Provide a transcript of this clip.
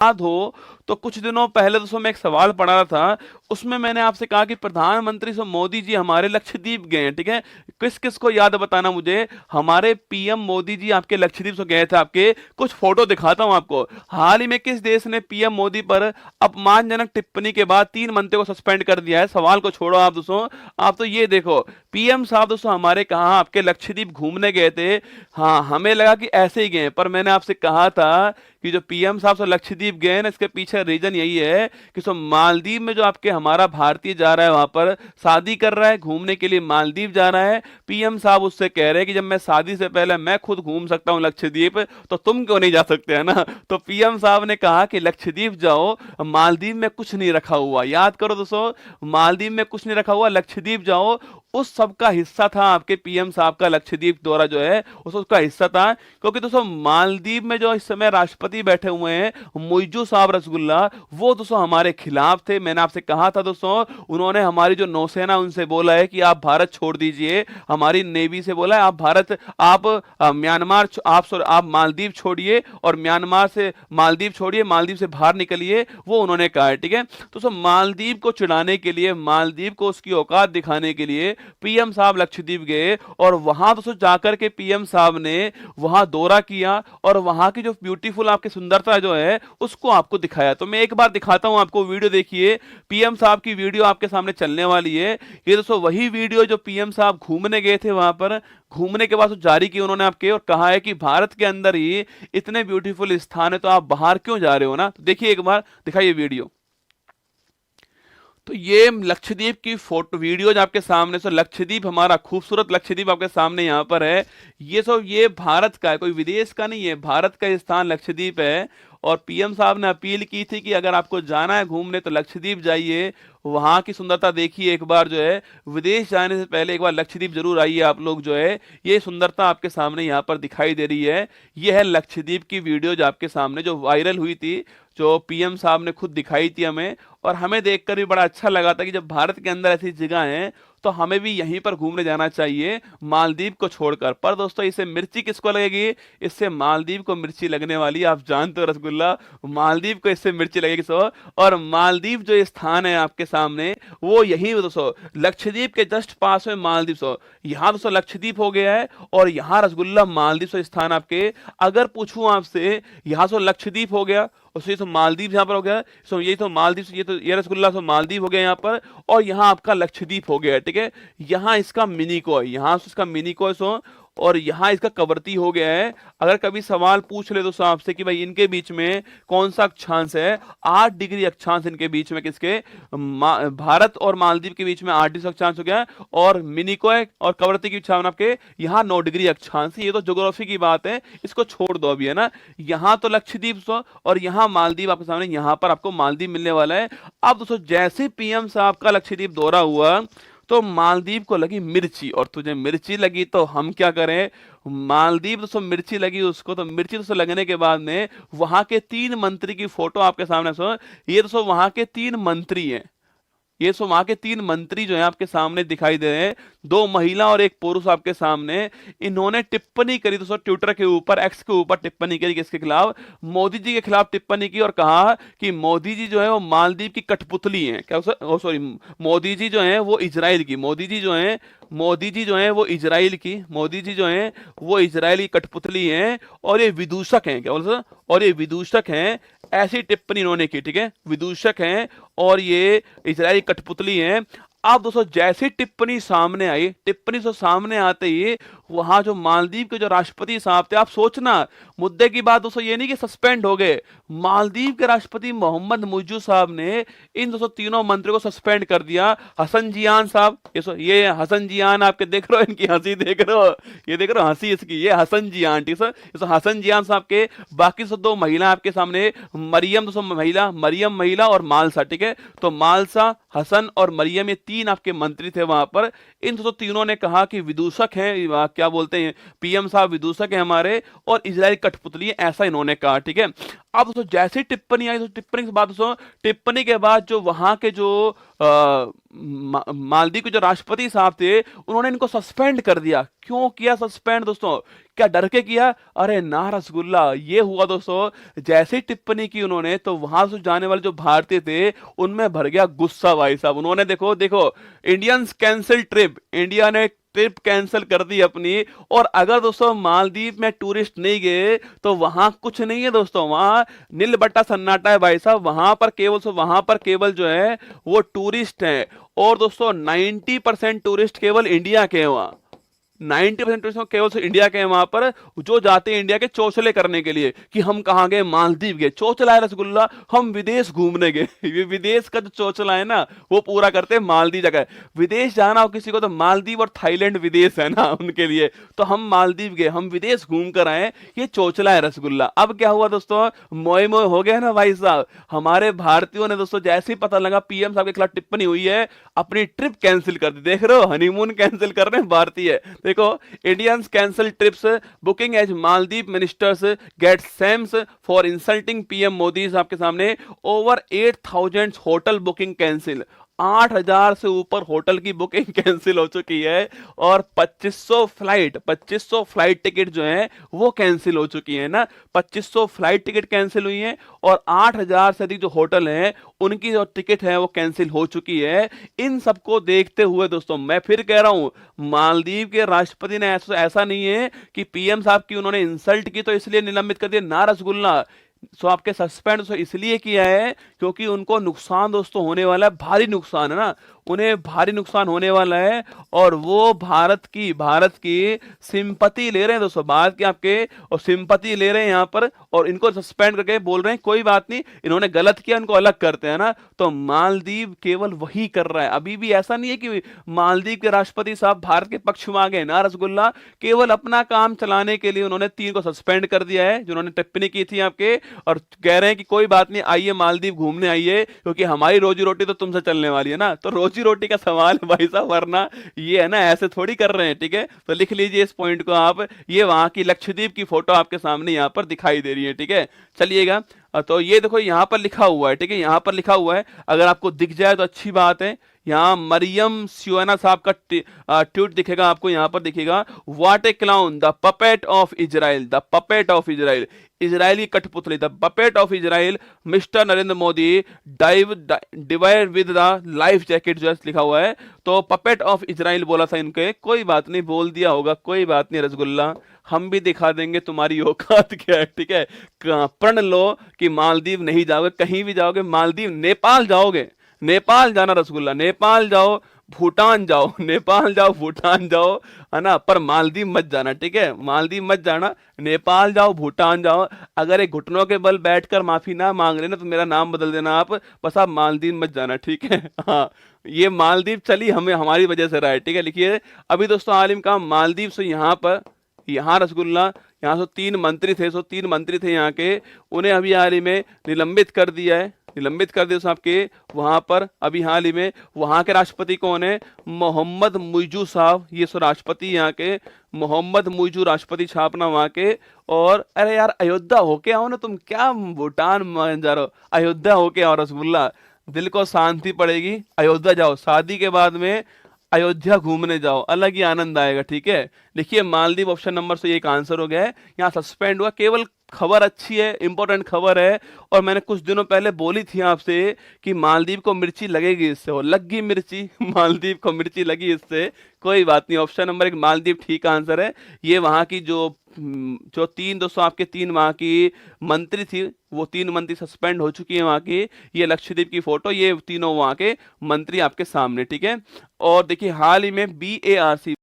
याद हो तो कुछ दिनों पहले दोस्तों मैं एक सवाल पढ़ा रहा था, उसमें मैंने आपसे कहा कि प्रधानमंत्री से मोदी जी हमारे लक्षद्वीप गए हैं, ठीक है। किस किस को याद है बताना मुझे। हमारे पीएम मोदी जी आपके लक्षद्वीप से गए थे, आपके कुछ फोटो दिखाता हूं आपको। हाल ही में किस देश ने पीएम मोदी पर अपमानजनक टिप्पणी के बाद 3 मंत्रियों को सस्पेंड कर दिया है। सवाल को छोड़ो आप दोस्तों, आप तो ये देखो, पीएम साहब दोस्तों हमारे कहा आपके लक्षद्वीप घूमने गए थे। हाँ, हमें लगा कि ऐसे ही गए, पर मैंने आपसे कहा था कि जो पीएम साहब से लक्षद्वीप गए ना, इसके पीछे रीजन यही है कि सो मालदीव में जो आपके हमारा भारतीय जा रहा है, वहां पर शादी कर रहा है, घूमने के लिए मालदीव जा रहा है। पीएम साहब उससे कह रहे हैं कि जब मैं शादी से पहले मैं खुद घूम सकता हूं लक्षद्वीप, तो तुम क्यों नहीं जा सकते, है ना। तो पीएम साहब ने कहा कि लक्षद्वीप जाओ, मालदीव में कुछ नहीं रखा हुआ। याद करो दोस्तों, मालदीव में कुछ नहीं रखा हुआ, लक्षद्वीप जाओ। उस सब का हिस्सा था आपके पीएम साहब का लक्षद्वीप दौरा जो है, उसका हिस्सा था। क्योंकि दोस्तों मालदीव में जो इस समय राष्ट्रपति बैठे हुए हैं, मुइज्जू साहब रसगुल्ला, वो दोस्तों हमारे खिलाफ थे। मैंने आपसे कहा था दोस्तों, उन्होंने हमारी जो नौसेना उनसे बोला है कि आप भारत छोड़ दीजिए, हमारी नेवी से बोला है आप भारत, आप म्यांमार, आप मालदीव छोड़िए और म्यांमार से मालदीव छोड़िए, मालदीव से बाहर निकलिए, वो उन्होंने कहा है, ठीक है। तो सब मालदीव को चिढ़ाने के लिए, मालदीव को उसकी औकात दिखाने के लिए पीएम साहब लक्षद्वीप गए, और वहां दोस्तों जाकर के पीएम साहब ने वहां दौरा किया और वहां की जो ब्यूटीफुल आपकी सुंदरता जो है उसको आपको दिखाया। तो मैं एक बार दिखाता हूं आपको, वीडियो देखिए, पीएम साहब की वीडियो आपके सामने चलने वाली है। ये दोस्तों वही वीडियो जो पीएम साहब घूमने गए थे, वहां पर घूमने के बाद जारी की उन्होंने आपके, और कहा है कि भारत के अंदर ही इतने ब्यूटीफुल स्थान है, तो आप बाहर क्यों जा रहे हो ना। तो देखिए, एक बार दिखाइए वीडियो। तो ये लक्षद्वीप की फोटो वीडियोज आपके सामने, सो लक्षद्वीप हमारा खूबसूरत लक्षद्वीप आपके सामने यहाँ पर है। ये सब ये भारत का है, कोई विदेश का नहीं है, भारत का स्थान लक्षद्वीप है। और पीएम साहब ने अपील की थी कि अगर आपको जाना है घूमने तो लक्षद्वीप जाइए, वहां की सुंदरता देखिए एक बार, जो है विदेश जाने से पहले एक बार लक्षद्वीप जरूर आइए आप लोग, जो है ये सुंदरता आपके सामने यहाँ पर दिखाई दे रही है। ये है लक्षद्वीप की वीडियो जो आपके सामने जो वायरल हुई थी, जो पीएम साहब ने खुद दिखाई थी हमें, और हमें देखकर भी बड़ा अच्छा लगा था कि जब भारत के अंदर ऐसी जगह है तो हमें भी यहीं पर घूमने जाना चाहिए, मालदीव को छोड़कर। पर दोस्तों इसे मिर्ची किसको लगेगी, इससे मालदीव को मिर्ची लगने वाली, आप जानते हो रसगुल्ला, मालदीव को इससे मिर्ची लगेगी सो। और मालदीव जो स्थान है आपके सामने, वो यही दोस्तों लक्षद्वीप के जस्ट पास में मालदीव सो, यहाँ दोस्तों लक्षद्वीप हो गया है और यहाँ रसगुल्ला मालदीव सो स्थान आपके। अगर पूछूं आपसे, यहाँ सो लक्षद्वीप हो गया, और ये तो मालदीव यहाँ पर हो गया, सो ये तो मालदीव, ये तो ये रसगुल्ला सो मालदीव हो गया यहाँ पर, और यहाँ आपका लक्षद्वीप हो गया, ठीक है। यहाँ इसका मिनिको है, यहाँ से इसका मिनिको है सो, और यहाँ इसका कवरती हो गया है। अगर कभी सवाल पूछ ले दोस्तों आपसे कि भाई इनके बीच में कौन सा अक्षांश है, 8 डिग्री अक्षांश इनके बीच में, किसके, भारत और मालदीव के बीच में 8 डिग्री अक्षांश हो गया, और मिनिको है और कवरती की अक्षांश आपके यहाँ 9 डिग्री अक्षांश। ये तो ज्योग्राफी की बात है, इसको छोड़ दो अभी, है ना। यहाँ तो लक्षद्वीप सो और यहाँ मालदीव आपके सामने, यहाँ पर आपको मालदीव मिलने वाला है। अब दोस्तों जैसे पीएम साहब का लक्षद्वीप दौरा हुआ तो मालदीव को लगी मिर्ची, और तुझे मिर्ची लगी तो हम क्या करें। मालदीव दोस्तों मिर्ची लगी उसको, तो मिर्ची दोस्तों लगने के बाद में वहां के 3 मंत्री की फोटो आपके सामने सो, ये दोस्तों वहां के 3 मंत्री हैं, ये सो वहां के 3 मंत्री जो है आपके सामने दिखाई दे रहे हैं, 2 महिला और 1 पुरुष आपके सामने। इन्होंने टिप्पणी करी दोस्तों ट्विटर के ऊपर, एक्स के ऊपर टिप्पणी करी, किसके खिलाफ, मोदी जी के खिलाफ टिप्पणी की, और कहा कि मोदी जी जो है वो मालदीव की कठपुतली हैं, क्या सॉरी, मोदी जी जो है वो इजराइल की, मोदी जी जो है, मोदी जी जो है वो इजराइल की, मोदी जी जो है वो इजराइल की कठपुतली हैं, और ये विदूषक हैं, क्या बोल, और ये विदूषक हैं, ऐसी टिप्पणी इन्होंने की, ठीक है, विदूषक हैं और ये इजरायली कठपुतली हैं। अब दोस्तों जैसी टिप्पणी सामने आई, टिप्पणी से सामने आते ही वहां जो मालदीव के जो राष्ट्रपति साहब थे, आप सोचना मुद्दे की बात दोस्तों ये नहीं कि सस्पेंड हो गए, मालदीव के राष्ट्रपति मोहम्मद मुइज्जू साहब ने इन दोस्तों तीनों मंत्रियों को सस्पेंड कर दिया। हसन जियान साहब, ये हसन जियान आपके देख रहे हो, इनकी हंसी देख रहे हो, ये देख रहे हो हंसी इसकी, ये हसन जियान, ठीक है सर, हसन जियान साहब के, बाकी सब 2 महिला आपके सामने, मरियम दोस्तों महिला, मरियम महिला और मालसा, ठीक है। तो मालसा, हसन और मरियम, ये 3 आपके मंत्री थे वहां पर। इन दोस्तों तीनों ने कहा कि विदूषक हैं, क्या बोलते हैं, पीएम साहब विदूषक है हमारे और इजराइल कठपुतली है, ऐसा इन्होंने कहा, ठीक है। अब दोस्तों जैसे ही टिप्पणी आई, तो टिप्पणी के बाद दोस्तों, टिप्पणी के बाद जो वहां के जो मालदीव के जो राष्ट्रपति साहब थे, उन्होंने इनको सस्पेंड कर दिया। क्यों किया सस्पेंड दोस्तों? क्या डर के किया? अरे ना रसगुल्ला, ये हुआ दोस्तों, जैसे ही टिप्पणी की उन्होंने, तो वहां से जाने वाले जो भारतीय थे उनमें भर गया गुस्सा भाई साहब। उन्होंने देखो देखो, इंडियंस कैंसिल ट्रिप, इंडिया ने ट्रिप कैंसिल कर दी अपनी। और अगर दोस्तों मालदीव में टूरिस्ट नहीं गए तो वहां कुछ नहीं है दोस्तों, वहां नील बट्टा सन्नाटा है भाई साहब। वहां पर केवल जो है वो टूरिस्ट हैं। और दोस्तों 90% टूरिस्ट केवल इंडिया के हैं वहां, 90% टूरिस्ट केवल इंडिया के हैं वहां पर, जो जाते हैं इंडिया के चौचले करने के लिए कि हम कहाँ गए, मालदीव गए। चौचला है रसगुल्ला, हम विदेश घूमने गए। ये विदेश का जो चौचला है ना, वो पूरा करते हैं मालदीव जगह। विदेश जाना हो किसी को तो मालदीव और थाईलैंड विदेश है ना उनके लिए, तो हम मालदीव गए, हम विदेश घूम कर आए, ये चौचला है रसगुल्ला। अब क्या हुआ दोस्तों, मोए मोए हो गया ना भाई साहब। हमारे भारतीयों ने दोस्तों जैसे ही पता लगा पीएम साहब के खिलाफ टिप्पणी हुई है, अपनी ट्रिप कैंसिल कर दी। देख रहे हो, हनीमून कैंसिल कर रहे हैं भारतीय। देखो, Indians cancel trips, booking as Maldives ministers get slams for insulting PM Modi. आपके सामने ओवर 8,000 होटल बुकिंग कैंसिल, 8,000 से ऊपर होटल की बुकिंग कैंसिल हो चुकी है। और 2500 फ्लाइट टिकट जो है वो कैंसिल हो चुकी है ना, 2500 फ्लाइट टिकट कैंसिल हुई है। और 8,000 से अधिक जो होटल हैं उनकी जो टिकट है वो कैंसिल हो चुकी है। इन सबको देखते हुए दोस्तों, मैं फिर कह रहा हूं, मालदीव के राष्ट्रपति ने ऐसा नहीं है कि पीएम साहब की उन्होंने इंसल्ट की तो इसलिए निलंबित कर दिया ना रसगुल्ला। सो आपके सस्पेंड तो इसलिए किया है क्योंकि उनको नुकसान दोस्तों होने वाला है, भारी नुकसान है ना, उन्हें भारी नुकसान होने वाला है। और वो भारत की सिंपैथी ले रहे हैं दोस्तों, भारत की आपके और सिंपैथी ले रहे हैं यहाँ पर, और इनको सस्पेंड करके बोल रहे हैं कोई बात नहीं, इन्होंने गलत किया, इनको अलग करते हैं ना। तो मालदीव केवल वही कर रहा है। अभी भी ऐसा नहीं है कि मालदीव के राष्ट्रपति साहब भारत के पक्ष में आ गए ना रसगुल्ला, केवल अपना काम चलाने के लिए उन्होंने 3 को सस्पेंड कर दिया है जिन्होंने टिप्पणी की थी आपके, और कह रहे हैं कि कोई बात नहीं, आइए मालदीव घूमने आइए, क्योंकि हमारी रोजी रोटी तो तुमसे चलने वाली है ना। तो रोजी रोटी का सवाल है भाई साहब, वरना ये है ना, ऐसे थोड़ी कर रहे हैं, ठीक है। तो लिख लीजिए इस पॉइंट को आप, ये वहां की लक्षद्वीप की फोटो आपके सामने यहाँ पर दिखाई दे रही है, ठीक है। चलिएगा, तो ये देखो यहाँ पर लिखा हुआ है, ठीक है, यहाँ पर लिखा हुआ है, अगर आपको दिख जाए तो अच्छी बात है। यहाँ मरियम सियोना साहब का ट्वीट दिखेगा आपको, यहाँ पर दिखेगा, what a clown, the puppet of Israel, the puppet of Israel, Israeli कठपुतली, the puppet of Israel, mister Narendra Modi divide with the life jacket, जो लिखा हुआ है। तो पपेट ऑफ इजराइल बोला था इनके, कोई बात नहीं, बोल दिया होगा, कोई बात नहीं रसगुल्ला, हम भी दिखा देंगे तुम्हारी औकात क्या है, ठीक है। प्रण लो कि मालदीव नहीं जाओगे, कहीं भी जाओगे, मालदीव नेपाल जाओगे, नेपाल जाना रसगुल्ला, नेपाल जाओ, भूटान जाओ, नेपाल जाओ, भूटान जाओ, है ना, पर मालदीव मत जाना, ठीक है, मालदीव मत जाना, नेपाल जाओ, भूटान जाओ। अगर एक घुटनों के बल बैठकर माफी ना मांग रहे ना, तो मेरा नाम बदल देना आप, बस आप मालदीव मत जाना, ठीक है। हाँ, ये मालदीव चली हमें हमारी वजह से रहा है, ठीक है। लिखिए, अभी दोस्तों आलिम का मालदीव से यहाँ पर, यहाँ रसगुल्ला, यहाँ से 3 मंत्री थे, 3 मंत्री थे यहाँ के, उन्हें अभी हाल ही में निलंबित कर दिया है, निलंबित कर दिया आपके वहां पर अभी हाल ही में। वहां के राष्ट्रपति कौन है? मोहम्मद मुइजू साहब, ये सो राष्ट्रपति यहाँ के, मोहम्मद मुइजू राष्ट्रपति छापना वहां के। और अरे यार, अयोध्या होके आओ ना तुम, क्या भूटान मान जा रहे हो, अयोध्या होके आओ रसगुल्ला, दिल को शांति पड़ेगी। अयोध्या जाओ, शादी के बाद में अयोध्या घूमने जाओ, अलग ही आनंद आएगा, ठीक है। देखिए, मालदीव ऑप्शन नंबर से एक आंसर हो गया है, यहाँ सस्पेंड हुआ। केवल खबर अच्छी है, इंपॉर्टेंट खबर है, और मैंने कुछ दिनों पहले बोली थी आपसे कि मालदीव को मिर्ची लगेगी इससे, और लग गई मिर्ची, मालदीव को मिर्ची लगी इससे, कोई बात नहीं। ऑप्शन नंबर 1 मालदीव ठीक आंसर है। ये वहां की जो 3 दोस्तों आपके 3 वहां की मंत्री थी, वो 3 मंत्री सस्पेंड हो चुकी है वहां की। ये लक्षद्वीप की फोटो, ये तीनों वहां के मंत्री आपके सामने, ठीक है। और देखिए, हाल ही में BARC